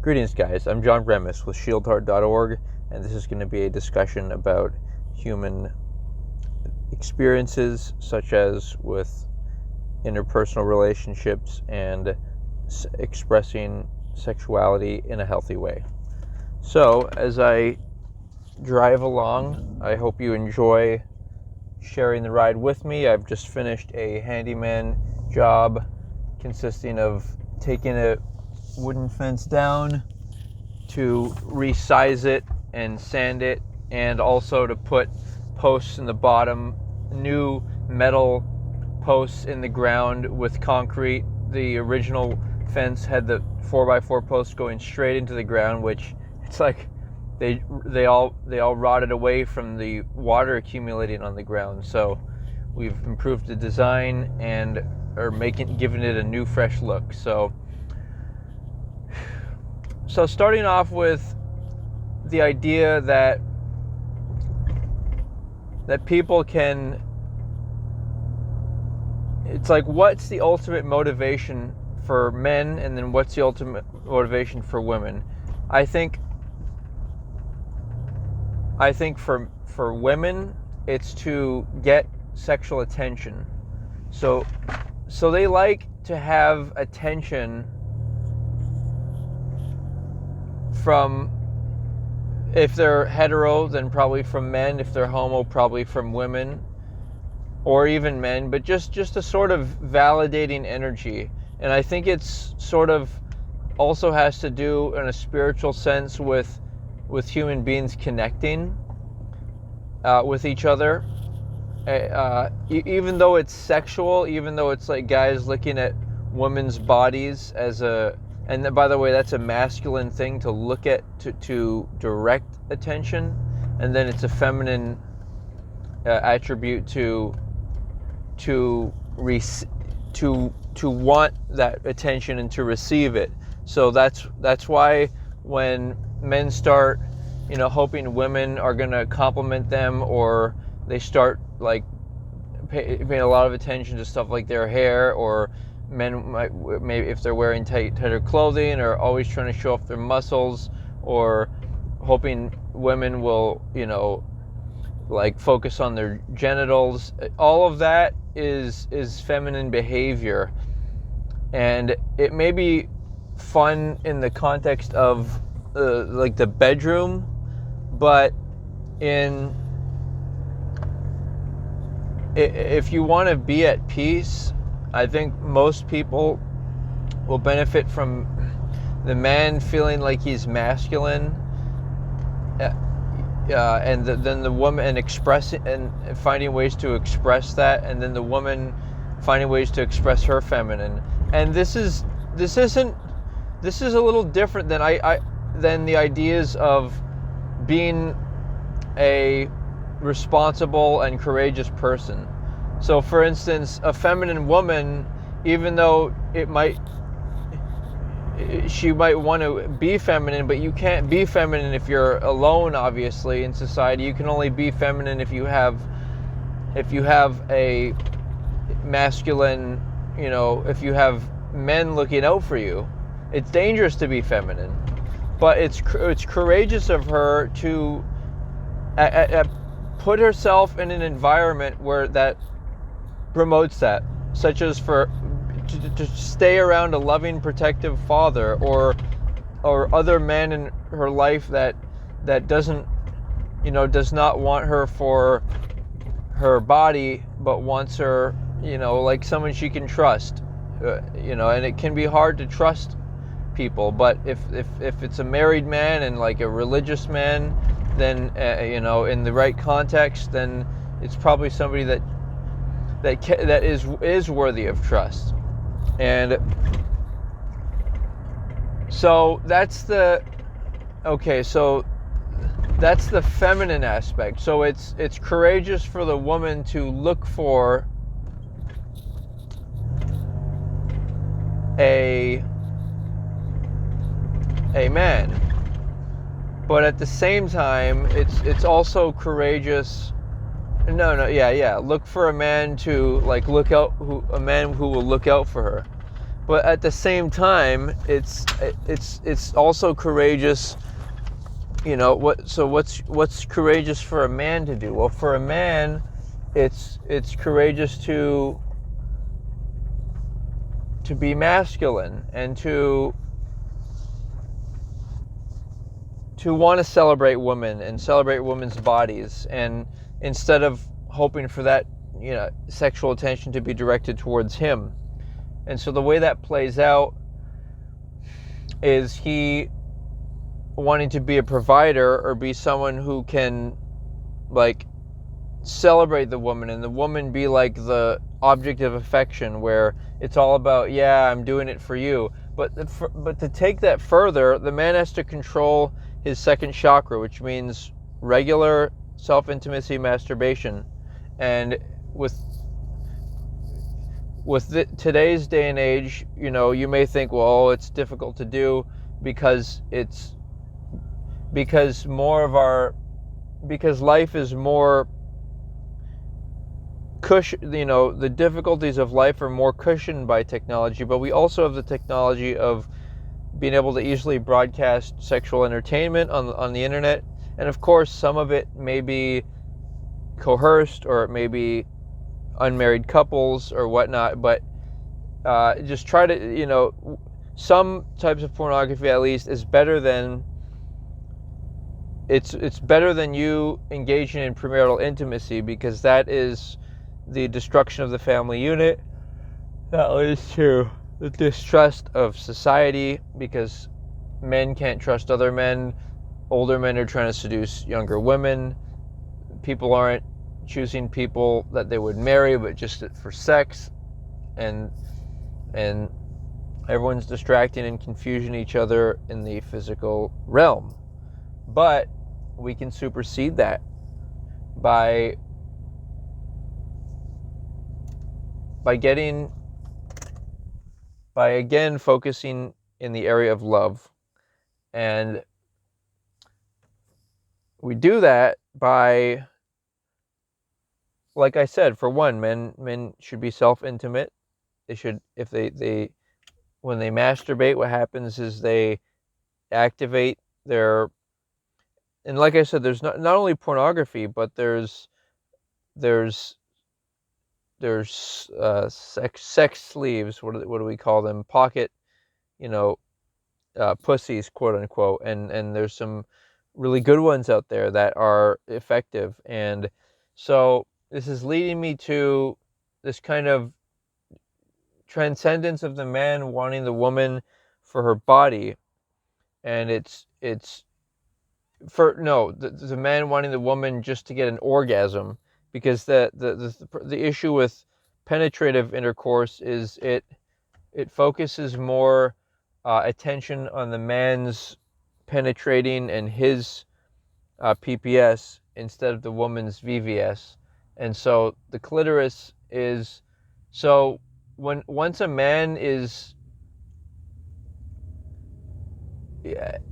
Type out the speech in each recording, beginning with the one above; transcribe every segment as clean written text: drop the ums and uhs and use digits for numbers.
Greetings, guys. I'm John Bremis with shieldheart.org, and this is going to be a discussion about human experiences, such as with interpersonal relationships and expressing sexuality in a healthy way. So, as I drive along, I hope you enjoy sharing the ride with me. I've just finished a handyman job consisting of taking a wooden fence down to resize it and sand it, and also to put posts in the bottom, new metal posts in the ground with concrete. The original fence had the 4x4 posts going straight into the ground, which it's like they all rotted away from the water accumulating on the ground. So we've improved the design and are giving it a new, fresh look. So starting off with the idea that people can, it's like, what's the ultimate motivation for men, and then what's the ultimate motivation for women? I think for women, it's to get sexual attention. So they like to have attention from, if they're hetero, then probably from men. If they're homo, probably from women, or even men, but just a sort of validating energy. And I think it's sort of also has to do in a spiritual sense with human beings connecting with each other. Even though it's sexual, even though it's like guys looking at women's bodies as and by the way, that's a masculine thing to look at, to direct attention, and then it's a feminine attribute to want that attention and to receive it. So that's why when men start, hoping women are going to compliment them, or they start like paying a lot of attention to stuff like their hair, or men might, maybe if they're wearing tighter clothing, or always trying to show off their muscles, or hoping women will, like focus on their genitals. All of that is feminine behavior, and it may be fun in the context of like the bedroom, but if you want to be at peace, I think most people will benefit from the man feeling like he's masculine, and then the woman, and expressing and finding ways to express that, and then the woman finding ways to express her feminine. And this is a little different than the ideas of being a responsible and courageous person. So, for instance, a feminine woman, even though she might want to be feminine, but you can't be feminine if you're alone, obviously, in society. You can only be feminine if you have a masculine, if you have men looking out for you. It's dangerous to be feminine, but it's courageous of her to put herself in an environment where that promotes that, such as to stay around a loving, protective father, or other men in her life that doesn't, does not want her for her body, but wants her, like someone she can trust, and it can be hard to trust people. But if it's a married man and like a religious man, then in the right context, then it's probably somebody that is worthy of trust. And so that's the feminine aspect. So it's courageous for the woman to look for a man, but at the same time, it's also courageous. Look for a man to like a man who will look out for her. But at the same time, it's also courageous. What's courageous for a man to do? Well, for a man, it's courageous to be masculine and to want to celebrate women and celebrate women's bodies, and instead of hoping for that, sexual attention to be directed towards him. And so the way that plays out is he wanting to be a provider or be someone who can, like, celebrate the woman, and the woman be like the object of affection, where it's all about, yeah, I'm doing it for you. But to take that further, the man has to control his second chakra, which means regular self-intimacy, masturbation. And today's day and age, you may think, well, it's difficult to do because life is more the difficulties of life are more cushioned by technology, but we also have the technology of being able to easily broadcast sexual entertainment on the internet. And of course, some of it may be coerced, or it may be unmarried couples or whatnot, but just try to, some types of pornography at least is better than it's better than you engaging in premarital intimacy, because that is the destruction of the family unit. That leads to the distrust of society, because men can't trust other men. Older men are trying to seduce younger women. People aren't choosing people that they would marry, but just for sex. And everyone's distracting and confusing each other in the physical realm. But we can supersede that by again focusing in the area of love. And we do that by, like I said, for one, men should be self-intimate. They should, if they when they masturbate, what happens is they activate their, and like I said, there's not only pornography, but there's sex sleeves. What do we call them? Pocket, pussies, quote unquote. And there's some really good ones out there that are effective. And so this is leading me to this kind of transcendence of the man wanting the woman for her body. And the man wanting the woman just to get an orgasm, because the issue with penetrative intercourse is it focuses more attention on the man's penetrating and his PPS instead of the woman's VVS. And so the clitoris is, so once a man is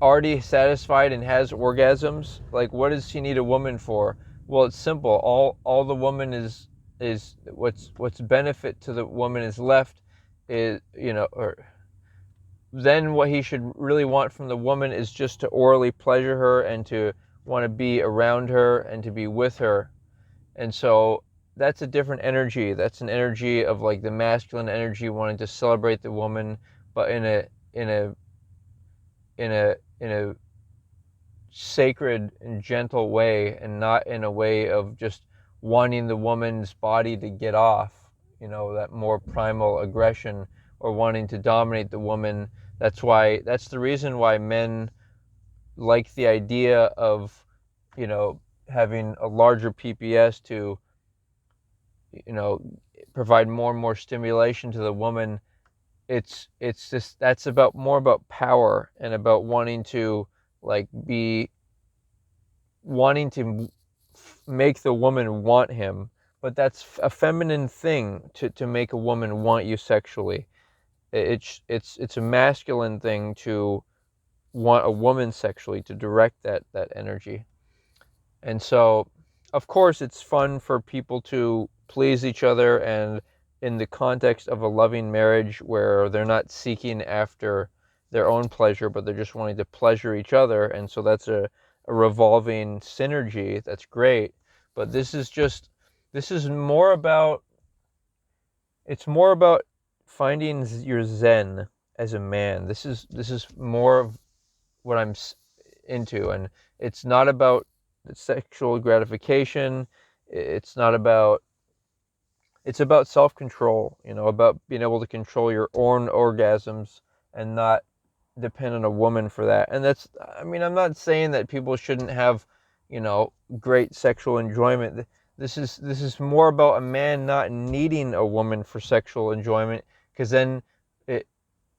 already satisfied and has orgasms, like, what does he need a woman for? Well, it's simple. All the woman is what's benefit to the woman is left is, or then what he should really want from the woman is just to orally pleasure her and to want to be around her and to be with her. And so that's a different energy. That's an energy of, like, the masculine energy wanting to celebrate the woman, but in a sacred and gentle way, and not in a way of just wanting the woman's body to get off, that more primal aggression, or wanting to dominate the woman. That's the reason why men like the idea of, having a larger PPS to, provide more and more stimulation to the woman. It's just, that's more about power, and about wanting to, like, wanting to make the woman want him. But that's a feminine thing, to make a woman want you sexually. It's a masculine thing to want a woman sexually, to direct that energy. And so, of course, it's fun for people to please each other and in the context of a loving marriage where they're not seeking after their own pleasure, but they're just wanting to pleasure each other. And so that's a revolving synergy. That's great. But this is more about, it's more about finding your zen as a man. This is more of what I'm into. And it's not about sexual gratification. It's not about, it's about self-control, about being able to control your own orgasms and not depend on a woman for that. And that's, I mean, I'm not saying that people shouldn't have, great sexual enjoyment. This is more about a man not needing a woman for sexual enjoyment, because then it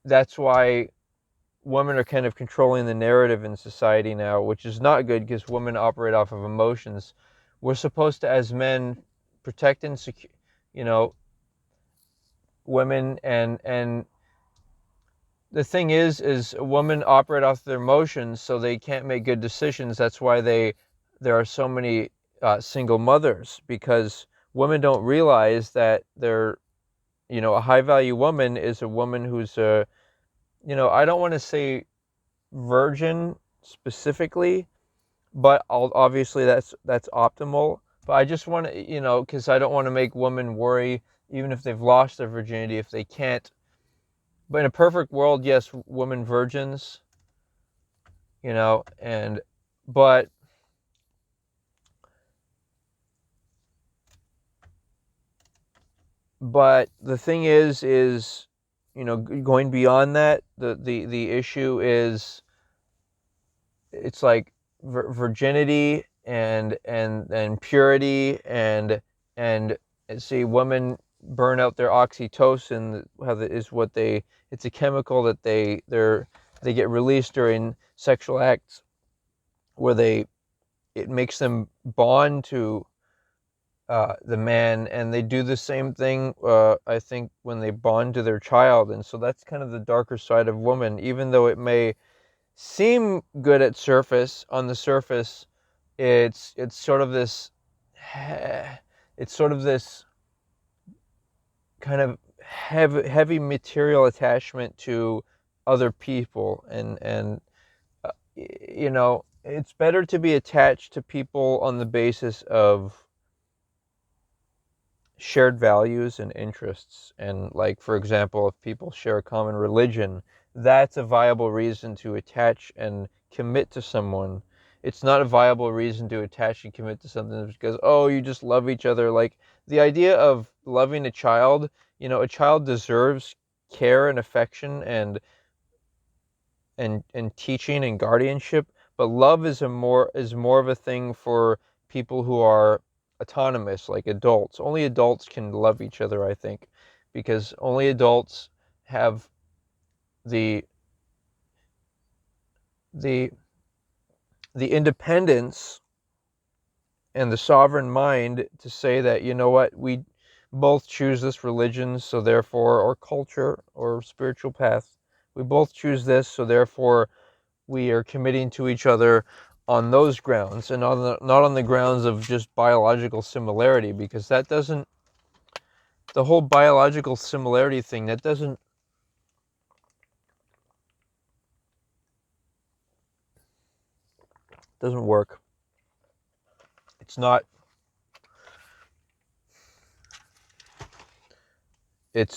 that's why women are kind of controlling the narrative in society now, which is not good because women operate off of emotions. We're supposed to, as men, protect and secure, you know, women, and the thing is women operate off their emotions, so they can't make good decisions. That's why there are so many single mothers, because women don't realize that a high value woman is a woman who's I don't want to say virgin specifically, but obviously that's optimal. But I just want to, because I don't want to make women worry, even if they've lost their virginity, if they can't. But in a perfect world, yes, women virgins, and but the thing is, going beyond that, the issue is, it's like virginity and purity, and see, women burn out their oxytocin, it's a chemical that they get released during sexual acts, where it makes them bond to the man, and they do the same thing, I think, when they bond to their child. And so that's kind of the darker side of woman. Even though it may seem good on the surface, it's sort of this it's sort of this kind of heavy material attachment to other people, and it's better to be attached to people on the basis of shared values and interests. And, like, for example, if people share a common religion, that's a viable reason to attach and commit to someone. It's not a viable reason to attach and commit to something because, oh, you just love each other. Like, the idea of loving a child, a child deserves care and affection and teaching and guardianship. But love is more of a thing for people who are autonomous, like adults. Only adults can love each other, I think, because only adults have the the the independence and the sovereign mind to say that, what, we both choose this religion, so therefore, or culture or spiritual path, we both choose this, so therefore we are committing to each other on those grounds, and not on the grounds of just biological similarity, because the whole biological similarity thing, that doesn't work. It's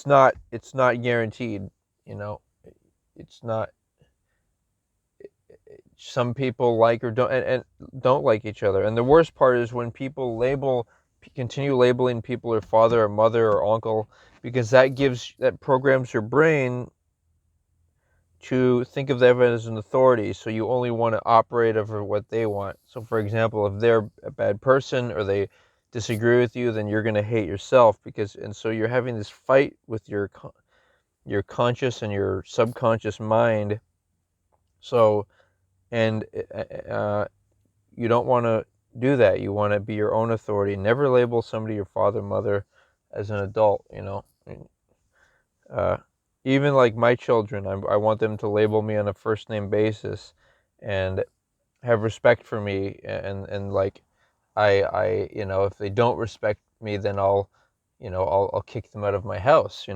not guaranteed. you know it's not. Some people like or and don't like each other, and the worst part is when people continue labeling people their father or mother or uncle, because that programs your brain to think of them as an authority, so you only want to operate over what they want. So, for example, if they're a bad person or they disagree with you, then you're going to hate yourself, and so you're having this fight with your conscious and your subconscious mind. So, and you don't want to do that. You want to be your own authority. Never label somebody your father, mother as an adult. Uh, Even like my children, I want them to label me on a first name basis and have respect for me. And like, if they don't respect me, then I'll kick them out of my house.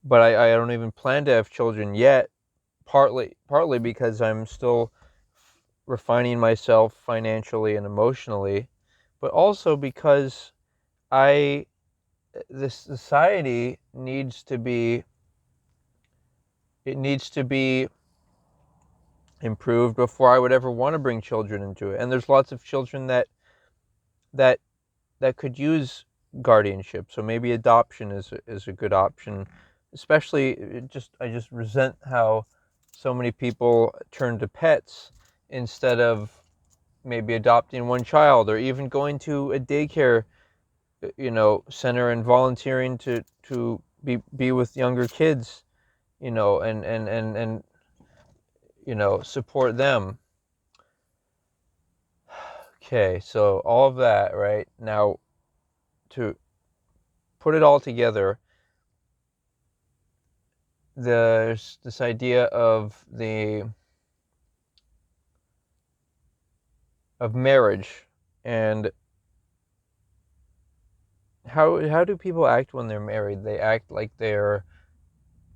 But I don't even plan to have children yet. Partly because I'm still refining myself financially and emotionally, but also because I this society needs to be improved before I would ever want to bring children into it. And there's lots of children that that could use guardianship. So maybe adoption is a good option. Especially, I just resent how so many people turn to pets instead of maybe adopting one child, or even going to a daycare center and volunteering to be with younger kids, and support them. Okay, so all of that, right? Now, to put it all together, there's this idea of marriage, and how do people act when they're married? They act like they're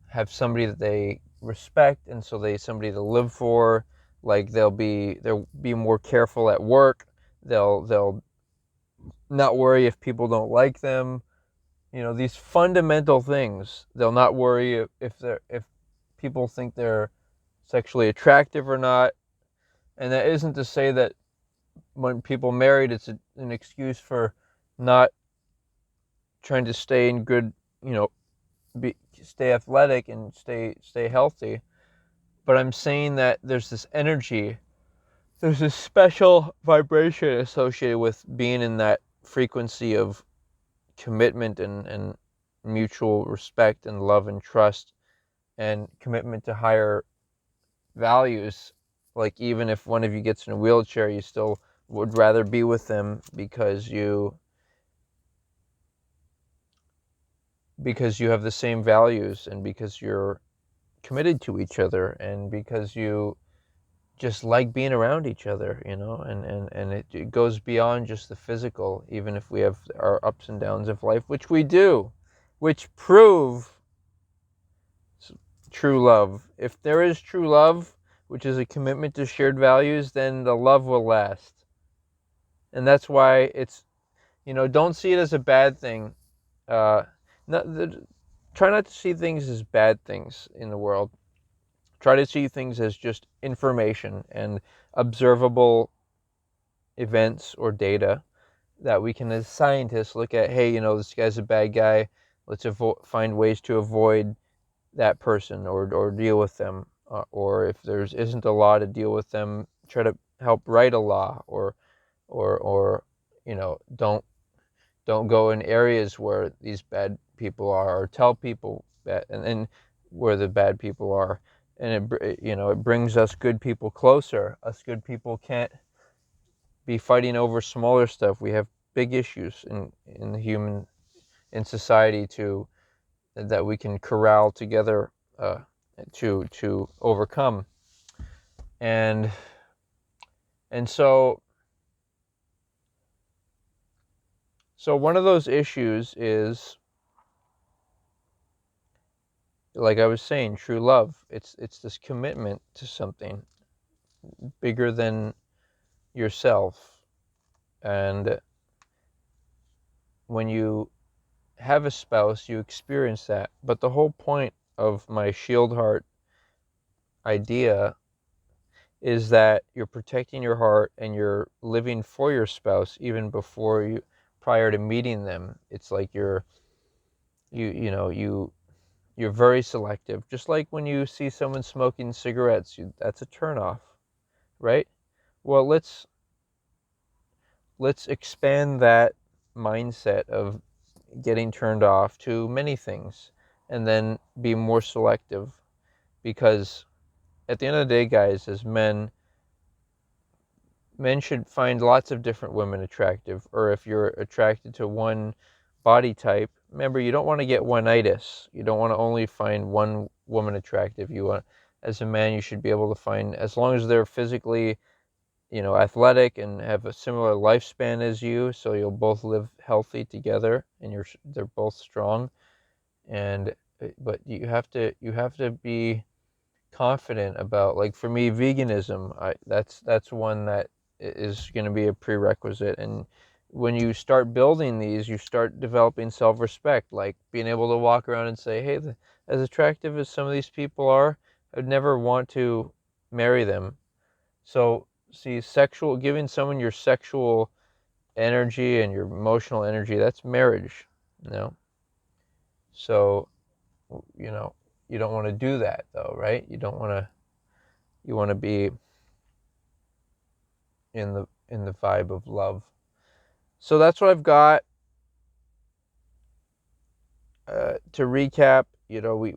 have somebody that they respect, and so they somebody to live for. Like they'll be more careful at work. They'll not worry if people don't like them. These fundamental things. They'll not worry if people think they're sexually attractive or not. And that isn't to say that when people married, it's an excuse for not trying to stay in good, stay athletic and stay healthy. But I'm saying that there's this energy, there's this special vibration associated with being in that frequency of commitment and mutual respect and love and trust and commitment to higher values. Like, even if one of you gets in a wheelchair, you still would rather be with them because you have the same values, and because you're committed to each other, and because you just like being around each other, and it goes beyond just the physical, even if we have our ups and downs of life, which we do, which prove true love. If there is true love, which is a commitment to shared values, then the love will last. And that's why don't see it as a bad thing. Uh, not, Try not to see things as bad things in the world. Try to see things as just information and observable events or data that we can, as scientists, look at. Hey, this guy's a bad guy. Let's find ways to avoid that person, or deal with them. Or if there isn't a law to deal with them, try to help write a law, or don't go in areas where these bad people are, or tell people that, and where the bad people are. And it brings us good people closer. Us good people can't be fighting over smaller stuff. We have big issues in society that we can corral together, to overcome. And so one of those issues is, like I was saying, true love. It's this commitment to something bigger than yourself. And when you have a spouse, you experience that. But the whole point of my shield heart idea is that you're protecting your heart and you're living for your spouse even prior to meeting them. It's like you're very selective. Just like when you see someone smoking cigarettes, that's a turnoff, right? Well, let's expand that mindset of getting turned off to many things, and then be more selective. Because at the end of the day, guys, as men should find lots of different women attractive. Or if you're attracted to one body type, remember, you don't want to get one-itis. You don't want to only find one woman attractive. As a man, you should be able to find, as long as they're physically, athletic and have a similar lifespan as you, so you'll both live healthy together, and they're both strong. And but you have to be confident about, like, for me, veganism. That's one that is going to be a prerequisite. And when you start building these, you start developing self-respect, like being able to walk around and say, hey, as attractive as some of these people are, I'd never want to marry them. So see, giving someone your sexual energy and your emotional energy, that's marriage. you know so you know you don't want to do that, though, right? You want to be in the vibe of love. So that's what I've got. To recap, we,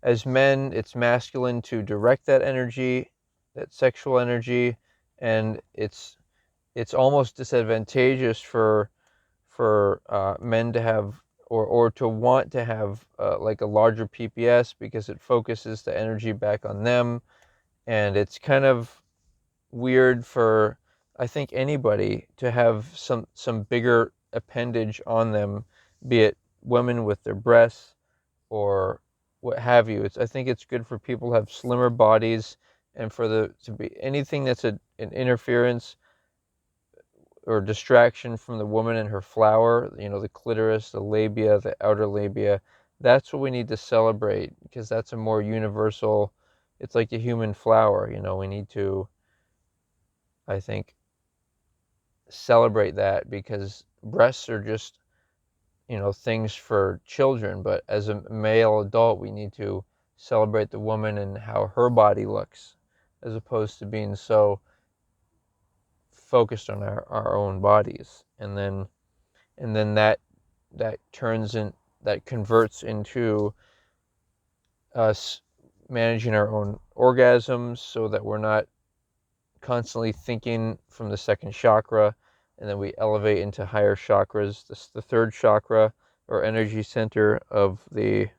as men, it's masculine to direct that energy, that sexual energy, and it's almost disadvantageous for men to have, or to want to have, like, a larger PPS, because it focuses the energy back on them. And it's kind of weird for, I think, anybody to have some bigger appendage on them, be it women with their breasts or what have you. I think it's good for people to have slimmer bodies, and for the to be anything that's an interference or distraction from the woman and her flower, the clitoris, the labia, the outer labia. That's what we need to celebrate, because that's a more universal. It's like the human flower. We need to, I think, celebrate that, because breasts are just, things for children. But as a male adult, we need to celebrate the woman and how her body looks, as opposed to being so focused on our own bodies. And then that turns in that converts into us managing our own orgasms, so that we're not constantly thinking from the second chakra, and then we elevate into higher chakras. This the third chakra, or energy center of the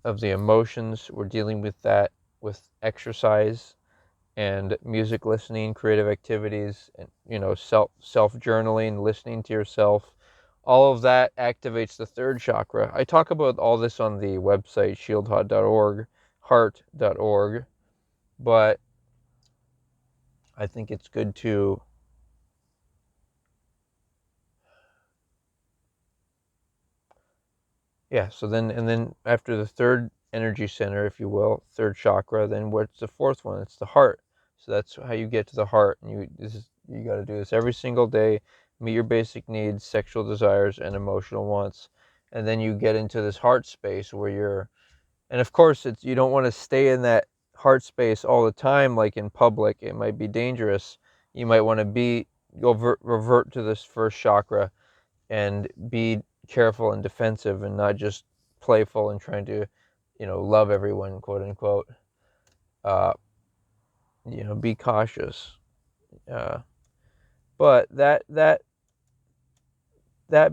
emotions. We're dealing with that with exercise and music listening, creative activities, and self journaling, listening to yourself. All of that activates the third chakra. I talk about all this on the website shieldheart.org, heart.org, but I think it's good to, yeah. So then after the third energy center, if you will, third chakra, then what's the fourth one? It's the heart. So that's how you get to the heart. And you got to do this every single day. Meet your basic needs, sexual desires, and emotional wants. And then you get into this heart space where and of course, you don't want to stay in that heart space all the time, like in public. It might be dangerous. You might want to revert to this first chakra, and be careful and defensive, and not just playful and trying to, love everyone, quote unquote. Uh, be cautious. Uh, but that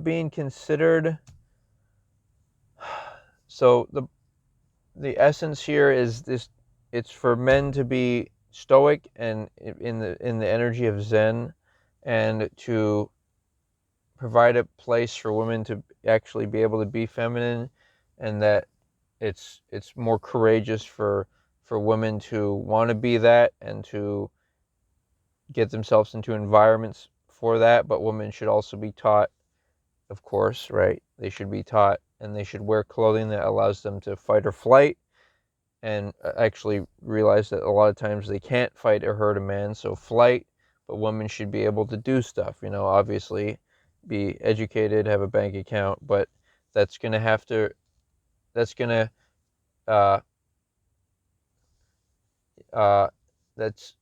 being considered, so the essence here is this: it's for men to be stoic and in the energy of Zen, and to provide a place for women to actually be able to be feminine, and that it's more courageous for women to want to be that, and to get themselves into environments for that. But women should also be taught, of course, right? They should be taught, and they should wear clothing that allows them to fight or flight, and actually realize that a lot of times they can't fight or hurt a man, so flight. But women should be able to do stuff, obviously be educated, have a bank account, but that's going to have to, that's going to, uh, uh, that's,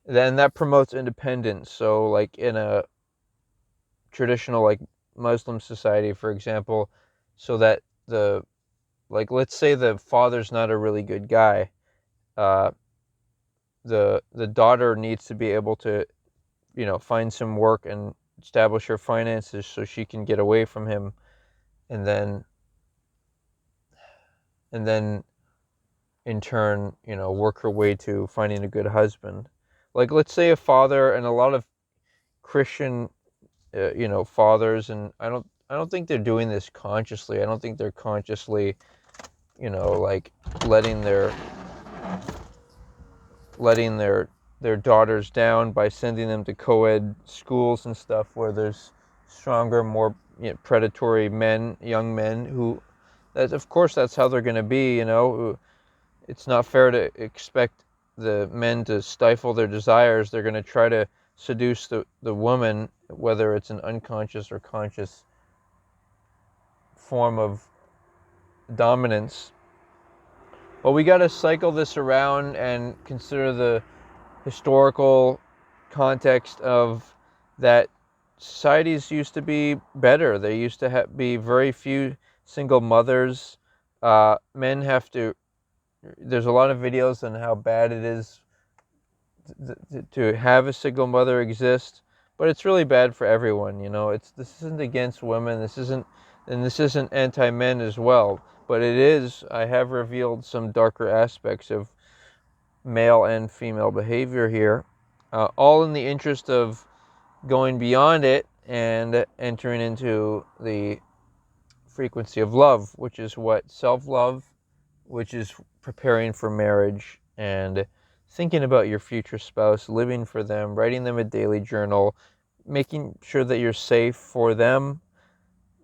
then that promotes independence. So, like, in a traditional, like, Muslim society, for example, so that like, let's say the father's not a really good guy, uh, the daughter needs to be able to, find some work and establish her finances so she can get away from him, and then in turn, work her way to finding a good husband. Like, let's say a father, and a lot of Christian, fathers, and I don't think they're doing this consciously. I don't think they're consciously, like letting their letting their daughters down by sending them to co-ed schools and stuff where there's stronger, more predatory men, young men who, that of course that's how they're going to be. It's not fair to expect the men to stifle their desires. They're going to try to seduce the woman, whether it's an unconscious or conscious form of dominance. But we got to cycle this around and consider the historical context of that. Societies used to be better. There used to be very few single mothers. Men have to, there's a lot of videos on how bad it is to have a single mother exist, but it's really bad for everyone. This isn't against women. This isn't anti-men as well, but it is. I have revealed some darker aspects of male and female behavior here, all in the interest of going beyond it and entering into the frequency of love, which is what self-love, which is preparing for marriage and thinking about your future spouse, living for them, writing them a daily journal, making sure that you're safe for them,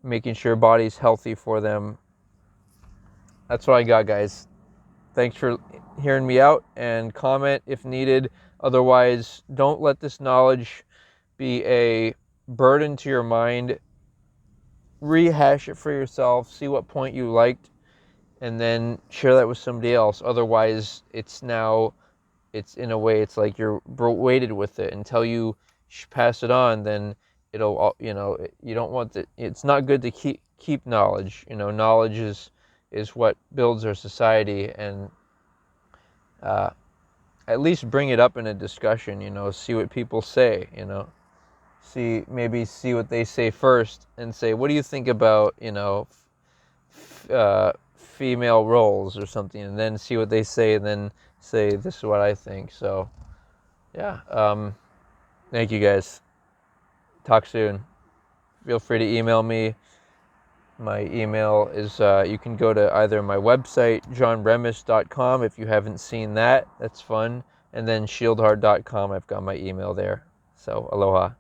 making sure your body's healthy for them. That's what I got, guys. Thanks for hearing me out, and comment if needed. Otherwise, don't let this knowledge be a burden to your mind. Rehash it for yourself, see what point you liked, and then share that with somebody else. Otherwise, it's in a way, it's like you're weighted with it until you pass it on. Then it'll, you don't want that. It's not good to keep knowledge. Knowledge is what builds our society, and at least bring it up in a discussion. See what people say. See what they say first, and say, what do you think about female roles or something, and then see what they say, and then say, this is what I think. So yeah, thank you guys. Talk soon. Feel free to email me. My email is, you can go to either my website, johnremis.com, if you haven't seen that. That's fun. And then shieldheart.com. I've got my email there. So aloha.